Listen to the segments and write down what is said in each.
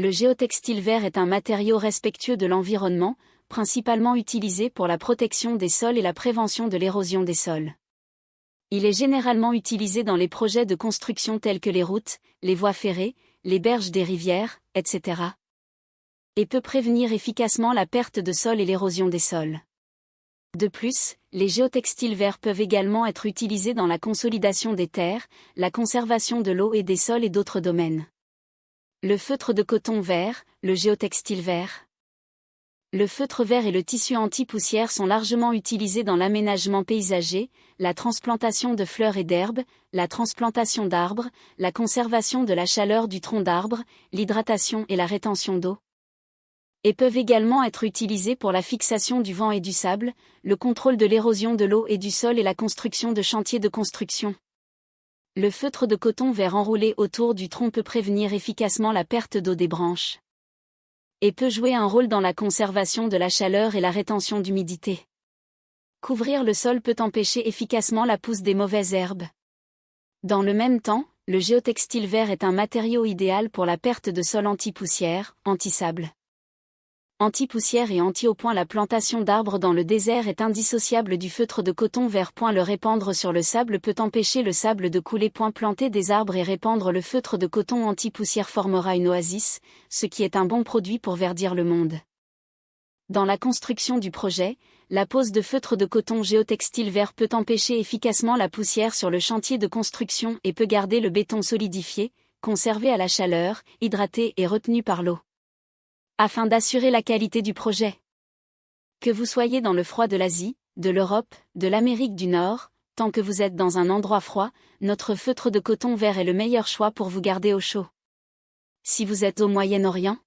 Le géotextile vert est un matériau respectueux de l'environnement, principalement utilisé pour la protection des sols et la prévention de l'érosion des sols. Il est généralement utilisé dans les projets de construction tels que les routes, les voies ferrées, les berges des rivières, etc. Et peut prévenir efficacement la perte de sol et l'érosion des sols. De plus, les géotextiles verts peuvent également être utilisés dans la consolidation des terres, la conservation de l'eau et des sols et d'autres domaines. Le feutre de coton vert, le géotextile vert. Le feutre vert et le tissu anti-poussière sont largement utilisés dans l'aménagement paysager, la transplantation de fleurs et d'herbes, la transplantation d'arbres, la conservation de la chaleur du tronc d'arbre, l'hydratation et la rétention d'eau. Et peuvent également être utilisés pour la fixation du vent et du sable, le contrôle de l'érosion de l'eau et du sol et la construction de chantiers de construction. Le feutre de coton vert enroulé autour du tronc peut prévenir efficacement la perte d'eau des branches. Et peut jouer un rôle dans la conservation de la chaleur et la rétention d'humidité. Couvrir le sol peut empêcher efficacement la pousse des mauvaises herbes. Dans le même temps, le géotextile vert est un matériau idéal pour la perte de sol anti-poussière, anti-sable. Anti-poussière et anti-eau. La plantation d'arbres dans le désert est indissociable du feutre de coton vert. Le répandre sur le sable peut empêcher le sable de couler. Planter des arbres et répandre le feutre de coton anti-poussière formera une oasis, ce qui est un bon produit pour verdir le monde. Dans la construction du projet, la pose de feutre de coton géotextile vert peut empêcher efficacement la poussière sur le chantier de construction et peut garder le béton solidifié, conservé à la chaleur, hydraté et retenu par l'eau. Afin d'assurer la qualité du projet. Que vous soyez dans le froid de l'Asie, de l'Europe, de l'Amérique du Nord, tant que vous êtes dans un endroit froid, notre feutre de coton vert est le meilleur choix pour vous garder au chaud. Si vous êtes au Moyen-Orient,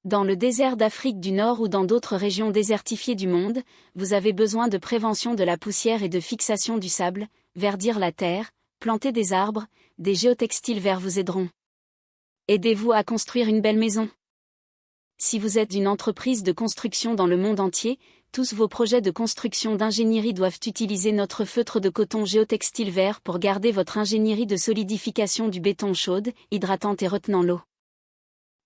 dans le désert d'Afrique du Nord ou dans d'autres régions désertifiées du monde, vous avez besoin de prévention de la poussière et de fixation du sable, verdir la terre, planter des arbres, des géotextiles verts vous aideront. Aidez-vous à construire une belle maison. Si vous êtes une entreprise de construction dans le monde entier, tous vos projets de construction d'ingénierie doivent utiliser notre feutre de coton géotextile vert pour garder votre ingénierie de solidification du béton chaude, hydratante et retenant l'eau.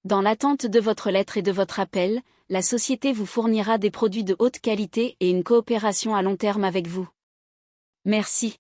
Dans l'attente de votre lettre et de votre appel, la société vous fournira des produits de haute qualité et une coopération à long terme avec vous. Merci.